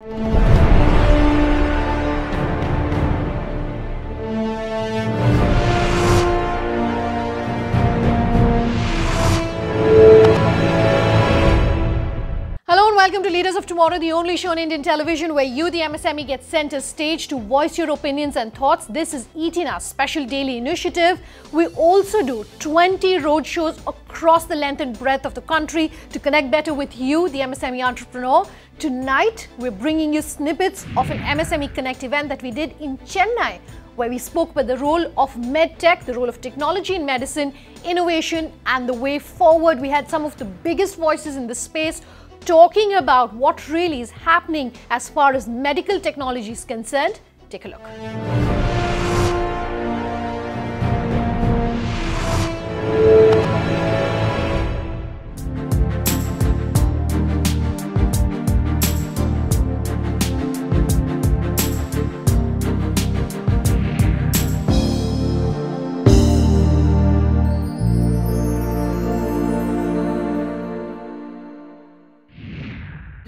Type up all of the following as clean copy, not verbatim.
Hello and welcome to Leaders of Tomorrow, the only show on Indian television where you, the MSME, get center stage to voice your opinions and thoughts. This is ETNA's special daily initiative. We also do 20 road shows across the length and breadth of the country to connect better with you, the MSME entrepreneur. Tonight, we're bringing you snippets of an MSME Connect event that we did in Chennai, where we spoke about the role of medtech, the role of technology in medicine, innovation, and the way forward. We had some of the biggest voices in the space talking about what really is happening as far as medical technology is concerned. Take a look.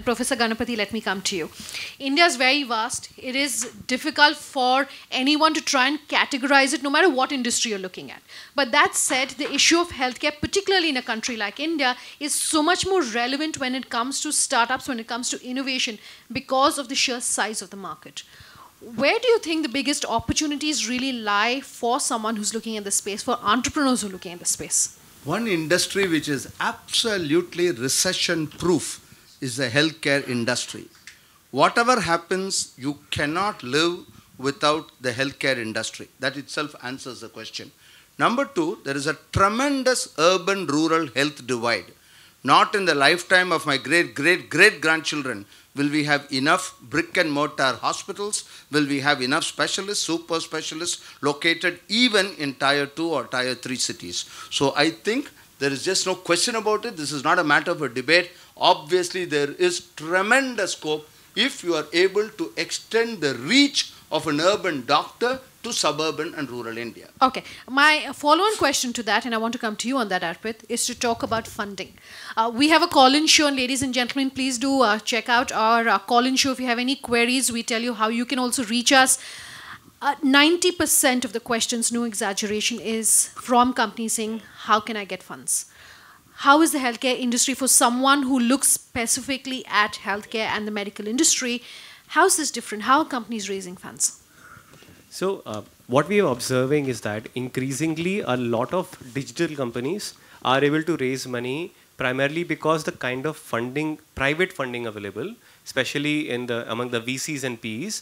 Professor Ganapathy, let me come to you. India is very vast. It is difficult for anyone to try and categorize it, no matter what industry you're looking at. But that said, the issue of healthcare, particularly in a country like India, is so much more relevant when it comes to startups, when it comes to innovation, because of the sheer size of the market. Where do you think the biggest opportunities really lie for someone who's looking at the space, for entrepreneurs who are looking at the space? One industry which is absolutely recession-proof is the healthcare industry. Whatever happens, you cannot live without the healthcare industry. That itself answers the question. Number two, there is a tremendous urban-rural health divide. Not in the lifetime of my great-great-great-grandchildren will we have enough brick-and-mortar hospitals, will we have enough specialists, super specialists located even in Tier 2 or Tier 3 cities. So I think there is just no question about it. This is not a matter of a debate. Obviously, there is tremendous scope if you are able to extend the reach of an urban doctor to suburban and rural India. Okay. My follow-on question to that, and I want to come to you on that, Arpit, is to talk about funding. We have a call-in show, and ladies and gentlemen, please do check out our call-in show. If you have any queries, we tell you how you can also reach us. 90% of the questions, no exaggeration, is from companies saying, how can I get funds? How is the healthcare industry for someone who looks specifically at healthcare and the medical industry? How is this different? How are companies raising funds? So what we are observing is that increasingly a lot of digital companies are able to raise money primarily because the kind of funding, private funding available, especially among the VCs and PEs,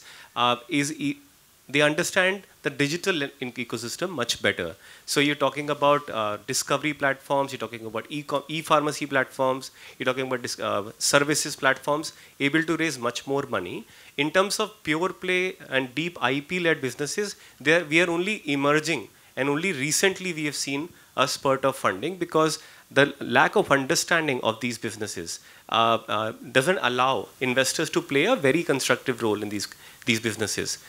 they understand the digital ecosystem much better. So you're talking about discovery platforms, you're talking about e-pharmacy platforms, you're talking about services platforms, able to raise much more money. In terms of pure play and deep IP-led businesses, we are only emerging, and only recently we have seen a spurt of funding because the lack of understanding of these businesses doesn't allow investors to play a very constructive role in these businesses.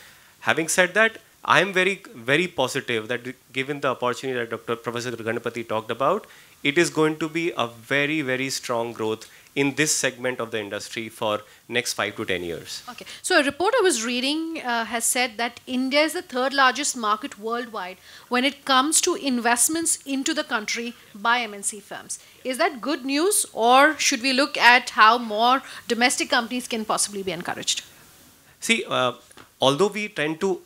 Having said that, I am very, very positive that given the opportunity that Professor Ganapathy talked about, it is going to be a very, very strong growth in this segment of the industry for next 5 to 10 years. Okay. So a report I was reading has said that India is the third largest market worldwide when it comes to investments into the country by MNC firms. Is that good news, or should we look at how more domestic companies can possibly be encouraged? See, although we tend to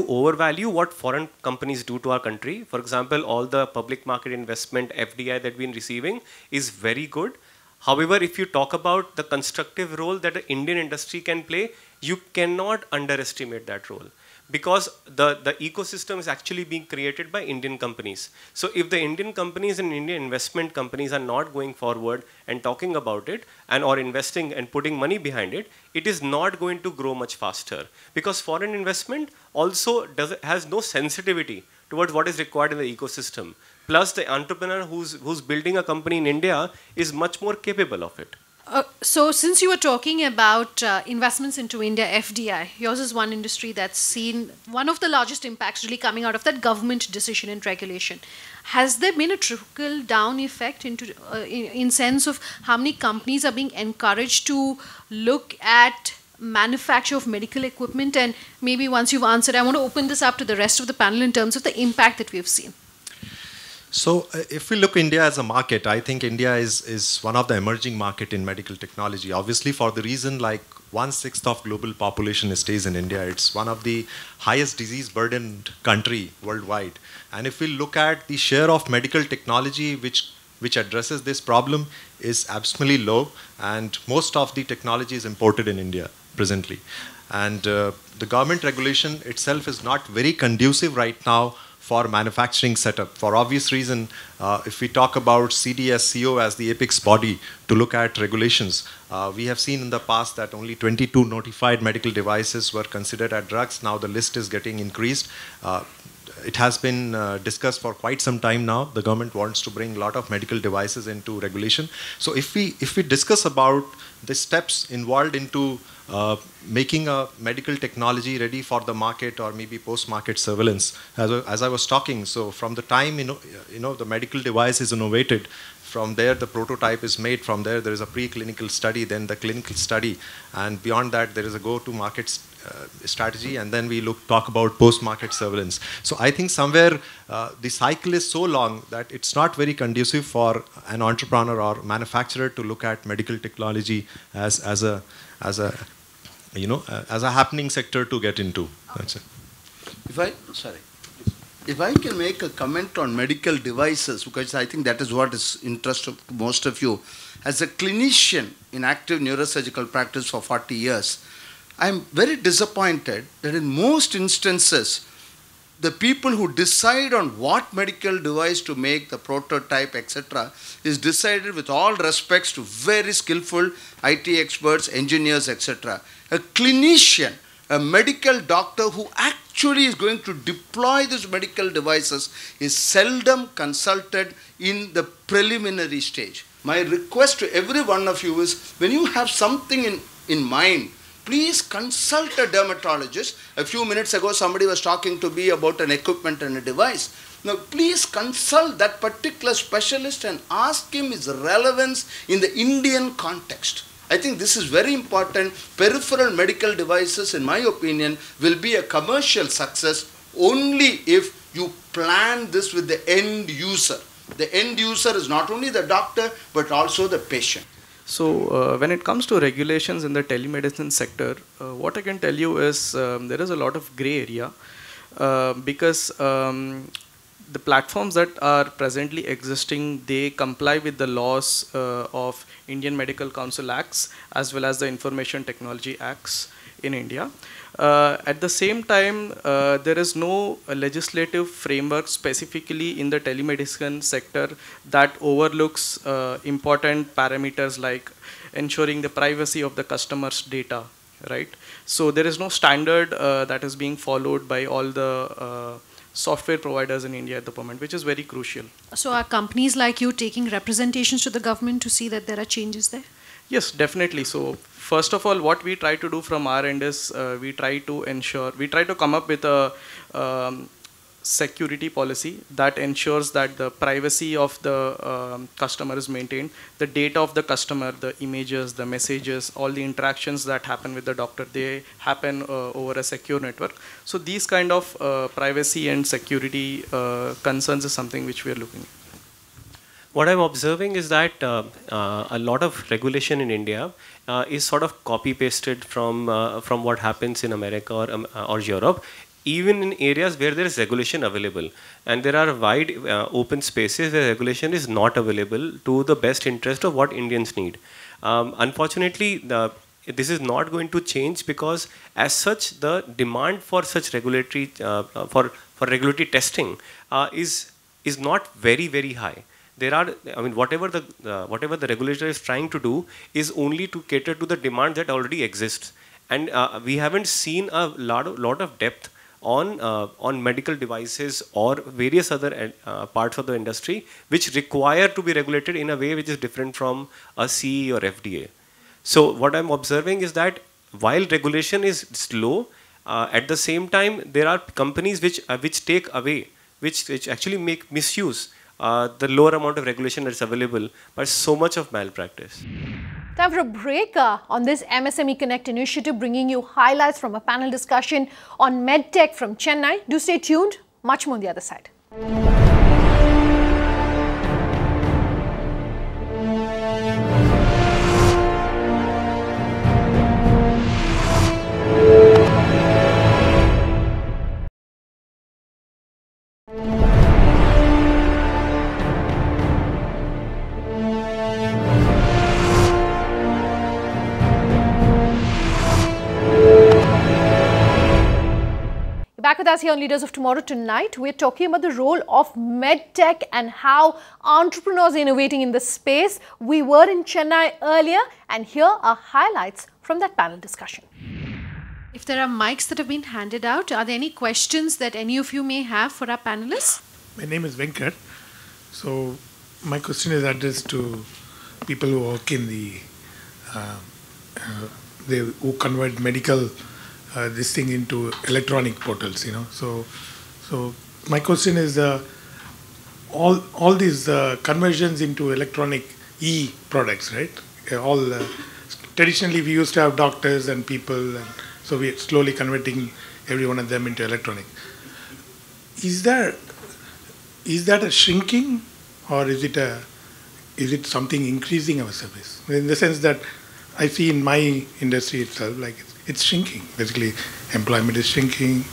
overvalue what foreign companies do to our country. For example, all the public market investment, FDI that we've been receiving is very good. However, if you talk about the constructive role that the Indian industry can play, you cannot underestimate that role. Because the ecosystem is actually being created by Indian companies. So if the Indian companies and Indian investment companies are not going forward and talking about it or investing and putting money behind it, it is not going to grow much faster. Because foreign investment also has no sensitivity towards what is required in the ecosystem. Plus the entrepreneur who's building a company in India is much more capable of it. So since you were talking about investments into India, FDI, yours is one industry that's seen one of the largest impacts really coming out of that government decision and regulation. Has there been a trickle-down effect in sense of how many companies are being encouraged to look at manufacture of medical equipment? And maybe once you've answered, I want to open this up to the rest of the panel in terms of the impact that we've seen. So if we look India as a market, I think India is one of the emerging market in medical technology. Obviously, for the reason like 1/6 of global population stays in India. It's one of the highest disease burdened country worldwide. And if we look at the share of medical technology which addresses this problem is absolutely low, and most of the technology is imported in India presently. And the government regulation itself is not very conducive right now for manufacturing setup. For obvious reason, if we talk about CDSCO as the apex body to look at regulations, we have seen in the past that only 22 notified medical devices were considered as drugs. Now the list is getting increased. It has been discussed for quite some time now. The government wants to bring a lot of medical devices into regulation. So if we discuss about the steps involved into making a medical technology ready for the market or maybe post-market surveillance, as I was talking, so from the time the medical device is innovated, from there the prototype is made, from there there is a preclinical study, then the clinical study, and beyond that there is a go-to-market strategy, and then we talk about post-market surveillance. So I think somewhere the cycle is so long that it's not very conducive for an entrepreneur or manufacturer to look at medical technology as a happening sector to get into. That's it. If I can make a comment on medical devices, because I think that is what is interest of most of you. As a clinician in active neurosurgical practice for 40 years, I am very disappointed that in most instances, the people who decide on what medical device to make, the prototype, etc., is decided with all respects to very skillful IT experts, engineers, etc. A clinician, a medical doctor who actually is going to deploy these medical devices is seldom consulted in the preliminary stage. My request to every one of you is, when you have something in mind, please consult a dermatologist. A few minutes ago, somebody was talking to me about an equipment and a device. Now, please consult that particular specialist and ask him his relevance in the Indian context. I think this is very important. Peripheral medical devices, in my opinion, will be a commercial success only if you plan this with the end user. The end user is not only the doctor, but also the patient. So when it comes to regulations in the telemedicine sector, what I can tell you is there is a lot of gray area because the platforms that are presently existing, they comply with the laws of Indian Medical Council Acts as well as the Information Technology Acts in India. At the same time, there is no legislative framework specifically in the telemedicine sector that overlooks important parameters like ensuring the privacy of the customer's data, right? So there is no standard that is being followed by all the software providers in India at the moment, which is very crucial. So are companies like you taking representations to the government to see that there are changes there? Yes, definitely. So first of all, what we try to do from our end is we try to come up with a security policy that ensures that the privacy of the customer is maintained, the data of the customer, the images, the messages, all the interactions that happen with the doctor, they happen over a secure network. So these kind of privacy and security concerns is something which we are looking at. What I'm observing is that a lot of regulation in India is sort of copy-pasted from what happens in America or Europe, even in areas where there is regulation available. And there are wide open spaces where regulation is not available to the best interest of what Indians need. Unfortunately, this is not going to change because as such, the demand for such regulatory, for regulatory testing is not very, very high. There are, whatever the regulator is trying to do is only to cater to the demand that already exists, and we haven't seen a lot of depth on medical devices or various other parts of the industry which require to be regulated in a way which is different from a CE or FDA. So what I'm observing is that while regulation is slow, at the same time there are companies which take away, which actually make misuse the lower amount of regulation that's available by so much of malpractice. Time for a break on this MSME Connect initiative, bringing you highlights from a panel discussion on MedTech from Chennai. Do stay tuned. Much more on the other side. Back with us here on Leaders of Tomorrow. Tonight, we're talking about the role of MedTech and how entrepreneurs are innovating in this space. We were in Chennai earlier, and here are highlights from that panel discussion. If there are mics that have been handed out, are there any questions that any of you may have for our panelists? My name is Venkat. So my question is addressed to people who work in the, who convert medical this thing into electronic portals, So my question is, all these conversions into electronic e-products, right? Traditionally we used to have doctors and people, and so we're slowly converting every one of them into electronic. Is that a shrinking, or is it something increasing our service? In the sense that I see in my industry itself, like it's shrinking. Basically, employment is shrinking,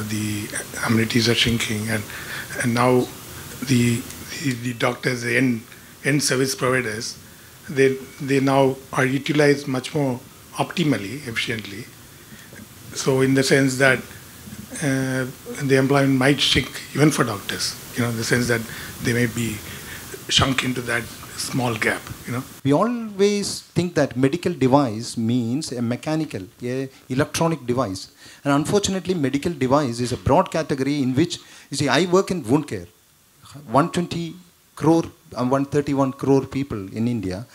the amenities are shrinking, and now the doctors, the end service providers, they now are utilized much more optimally, efficiently. So in the sense that the employment might shrink even for doctors, in the sense that they may be shrunk into that small gap, We always think that medical device means a mechanical, electronic device. And unfortunately, medical device is a broad category in which, you see, I work in wound care. 120 crore and 131 crore people in India,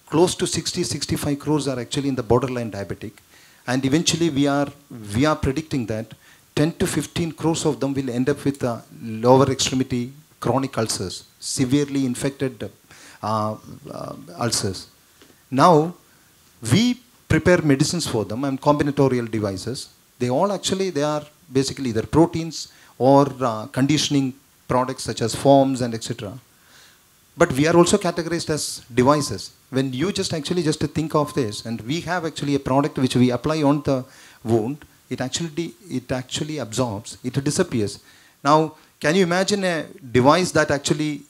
close to 65 crores are actually in the borderline diabetic. And eventually we are predicting that 10 to 15 crores of them will end up with lower extremity chronic ulcers, severely infected ulcers. Now, we prepare medicines for them and combinatorial devices. They are basically either proteins or conditioning products such as foams and etc. But we are also categorized as devices. When you just think of this, and we have actually a product which we apply on the wound, it actually absorbs, it disappears. Now, can you imagine a device that actually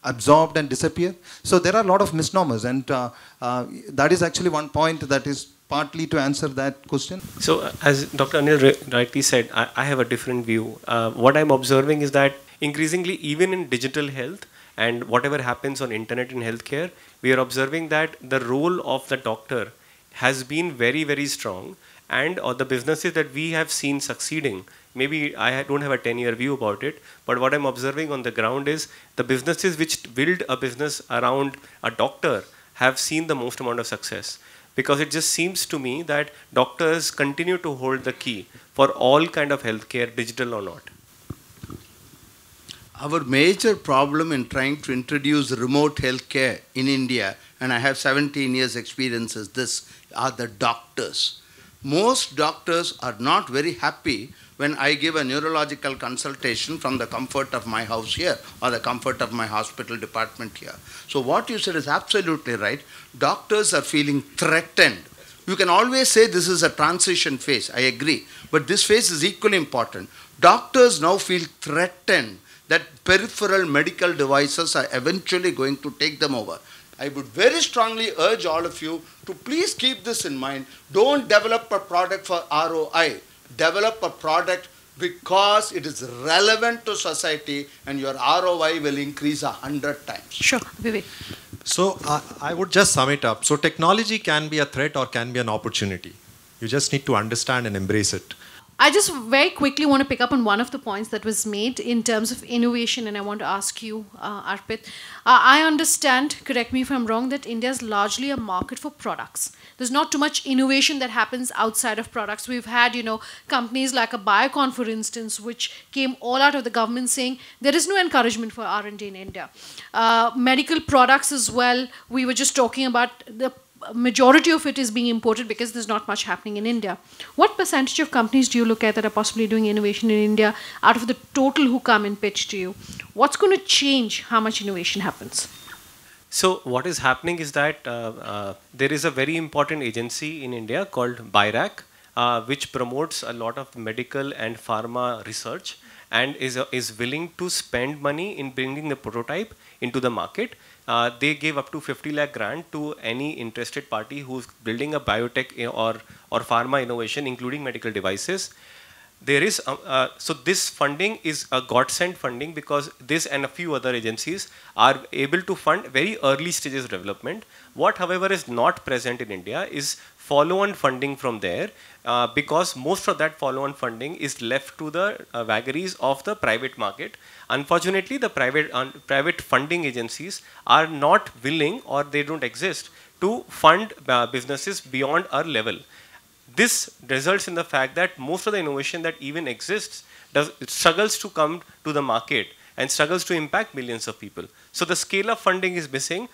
absorbed and disappear? So there are a lot of misnomers, and that is actually one point that is partly to answer that question. So as Dr. Anil rightly said, I have a different view. What I'm observing is that increasingly, even in digital health and whatever happens on internet in healthcare, we are observing that the role of the doctor has been very, very strong, and the businesses that we have seen succeeding, maybe I don't have a 10-year view about it, but what I'm observing on the ground is the businesses which build a business around a doctor have seen the most amount of success. Because it just seems to me that doctors continue to hold the key for all kind of healthcare, digital or not. Our major problem in trying to introduce remote healthcare in India, and I have 17 years experience, is this, are the doctors. Most doctors are not very happy when I give a neurological consultation from the comfort of my house here or the comfort of my hospital department here. So what you said is absolutely right. Doctors are feeling threatened. You can always say this is a transition phase, I agree, but this phase is equally important. Doctors now feel threatened that peripheral medical devices are eventually going to take them over. I would very strongly urge all of you to please keep this in mind. Don't develop a product for ROI. Develop a product because it is relevant to society, and your ROI will increase 100 times. Sure, Vivek. So I would just sum it up. So technology can be a threat or can be an opportunity. You just need to understand and embrace it. I just very quickly want to pick up on one of the points that was made in terms of innovation, and I want to ask you, Arpit. I understand, correct me if I'm wrong, that India is largely a market for products. There's not too much innovation that happens outside of products. We've had, companies like a Biocon, for instance, which came all out of the government saying there is no encouragement for R&D in India. Medical products as well. We were just talking about the majority of it is being imported because there's not much happening in India. What percentage of companies do you look at that are possibly doing innovation in India out of the total who come and pitch to you? What's going to change how much innovation happens? So what is happening is that there is a very important agency in India called BIRAC, which promotes a lot of medical and pharma research and is willing to spend money in bringing the prototype into the market. They give up to 50 lakh grant to any interested party who's building a biotech or pharma innovation, including medical devices. There is so this funding is a godsend funding because this and a few other agencies are able to fund very early stages of development. What, however, is not present in India is follow-on funding from there because most of that follow-on funding is left to the vagaries of the private market. Unfortunately, the private funding agencies are not willing or they don't exist to fund businesses beyond our level. This results in the fact that most of the innovation that even exists struggles to come to the market and struggles to impact millions of people. So the scale of funding is missing.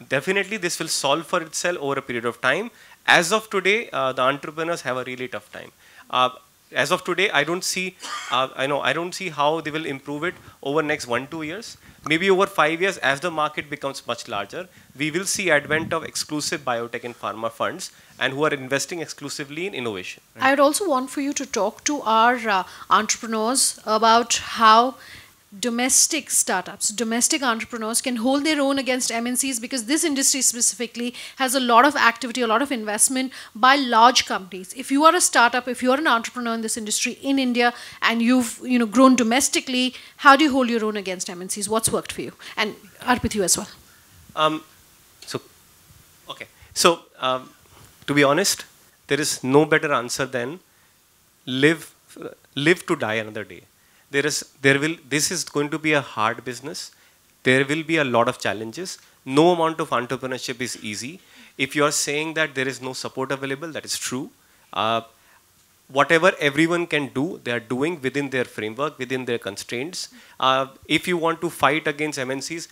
Definitely this will solve for itself over a period of time. As of today, the entrepreneurs have a really tough time. As of today, I don't see how they will improve it over next 1-2 years. Maybe over 5 years, as the market becomes much larger, we will see advent of exclusive biotech and pharma funds and who are investing exclusively in innovation. Right? I would also want for you to talk to our entrepreneurs about how domestic startups, domestic entrepreneurs can hold their own against MNCs, because this industry specifically has a lot of activity, a lot of investment by large companies. If you are a startup, if you're an entrepreneur in this industry in India and you've grown domestically, how do you hold your own against MNCs? What's worked for you? And Arpit, you as well. To be honest, there is no better answer than live to die another day. This is going to be a hard business. There will be a lot of challenges. No amount of entrepreneurship is easy. If you are saying that there is no support available, that is true. Whatever everyone can do, they are doing within their framework, within their constraints. If you want to fight against MNCs,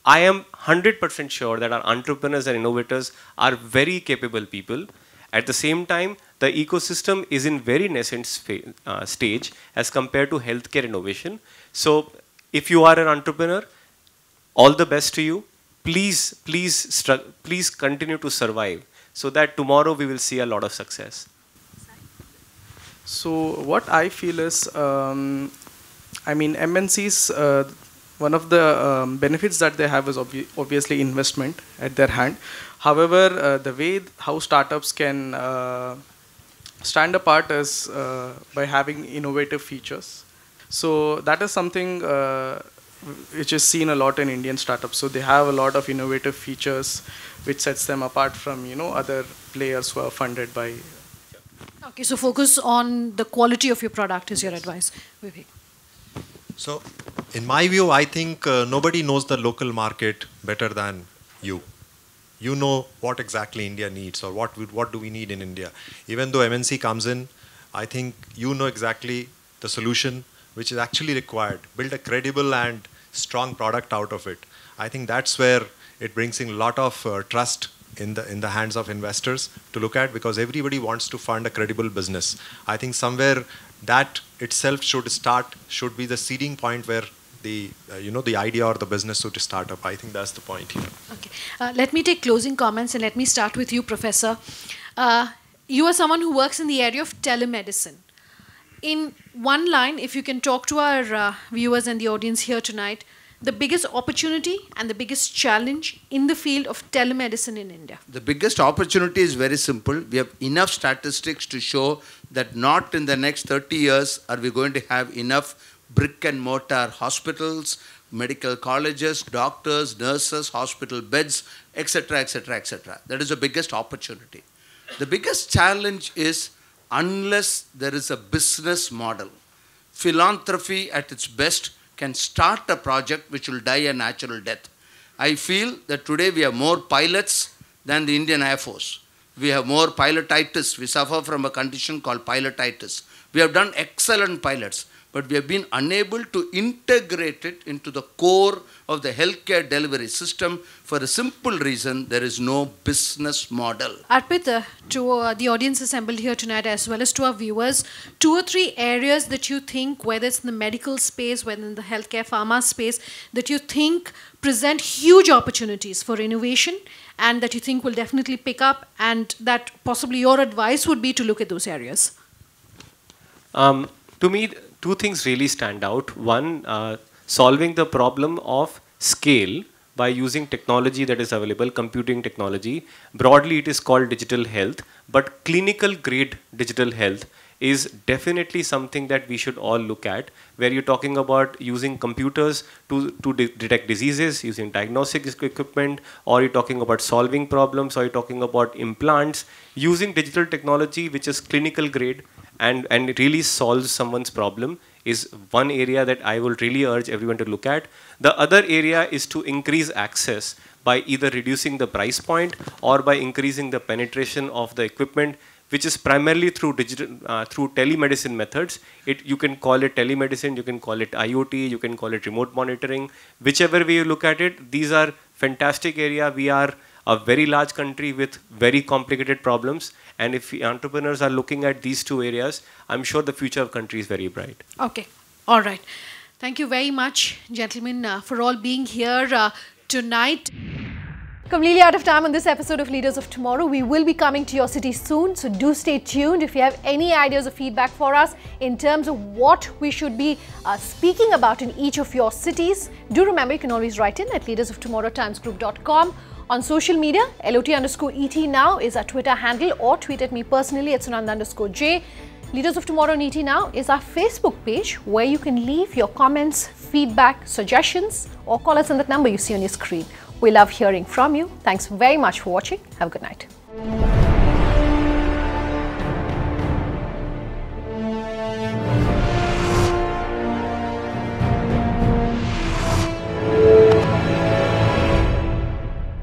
I am 100% sure that our entrepreneurs and innovators are very capable people. At the same time, the ecosystem is in very nascent stage as compared to healthcare innovation. So if you are an entrepreneur, all the best to you. Please continue to survive so that tomorrow we will see a lot of success. So what I feel is, MNCs, one of the benefits that they have is obviously investment at their hand. However, the way how startups can stand apart is by having innovative features. So that is something which is seen a lot in Indian startups. So they have a lot of innovative features which sets them apart from other players who are funded by. Okay, so focus on the quality of your product is your advice, Vivek. So, in my view, I think nobody knows the local market better than you. You know what exactly India needs or what do we need in India. Even though MNC comes in, I think you know exactly the solution which is actually required. Build a credible and strong product out of it. I think that's where it brings in a lot of trust in the hands of investors to look at, because everybody wants to fund a credible business. I think somewhere that itself should be the seeding point where the idea or the business should start up. I think that's the point here. Okay, let me take closing comments and let me start with you, Professor. You are someone who works in the area of telemedicine. In one line, if you can talk to our viewers and the audience here tonight, the biggest opportunity and the biggest challenge in the field of telemedicine in India? The biggest opportunity is very simple. We have enough statistics to show that not in the next 30 years are we going to have enough brick and mortar hospitals, medical colleges, doctors, nurses, hospital beds, etc., etc., etc. That is the biggest opportunity. The biggest challenge is unless there is a business model. Philanthropy at its best can start a project which will die a natural death. I feel that today we have more pilots than the Indian Air Force. We have more pilotitis. We suffer from a condition called pilotitis. We have done excellent pilots, but we have been unable to integrate it into the core of the healthcare delivery system for a simple reason: there is no business model. Arpit, to the audience assembled here tonight as well as to our viewers, 2 or 3 areas that you think, whether it's in the medical space, whether in the healthcare pharma space, that you think present huge opportunities for innovation and that you think will definitely pick up, and that possibly your advice would be to look at those areas? To me, 2 things really stand out. One, solving the problem of scale by using technology that is available, computing technology. Broadly, it is called digital health, but clinical grade digital health is definitely something that we should all look at, where you're talking about using computers to detect diseases, using diagnostic equipment, or you're talking about solving problems, or you're talking about implants, using digital technology which is clinical grade and really solves someone's problem is one area that I will really urge everyone to look at. The other area is to increase access by either reducing the price point or by increasing the penetration of the equipment, which is primarily through through telemedicine methods. You can call it telemedicine, you can call it IoT, you can call it remote monitoring. Whichever way you look at it, these are fantastic area. We are a very large country with very complicated problems, and if entrepreneurs are looking at these 2 areas, I'm sure the future of country is very bright. Okay, all right. Thank you very much, gentlemen, for all being here tonight. Completely out of time on this episode of Leaders of Tomorrow. We will be coming to your city soon, so do stay tuned. If you have any ideas or feedback for us in terms of what we should be speaking about in each of your cities, do remember you can always write in at leadersoftomorrowtimesgroup.com. On social media, LOT_ET now is our Twitter handle, or tweet at me personally at Sunand_J. Leaders of Tomorrow on ET Now is our Facebook page where you can leave your comments, feedback, suggestions, or call us on that number you see on your screen. We love hearing from you. Thanks very much for watching. Have a good night.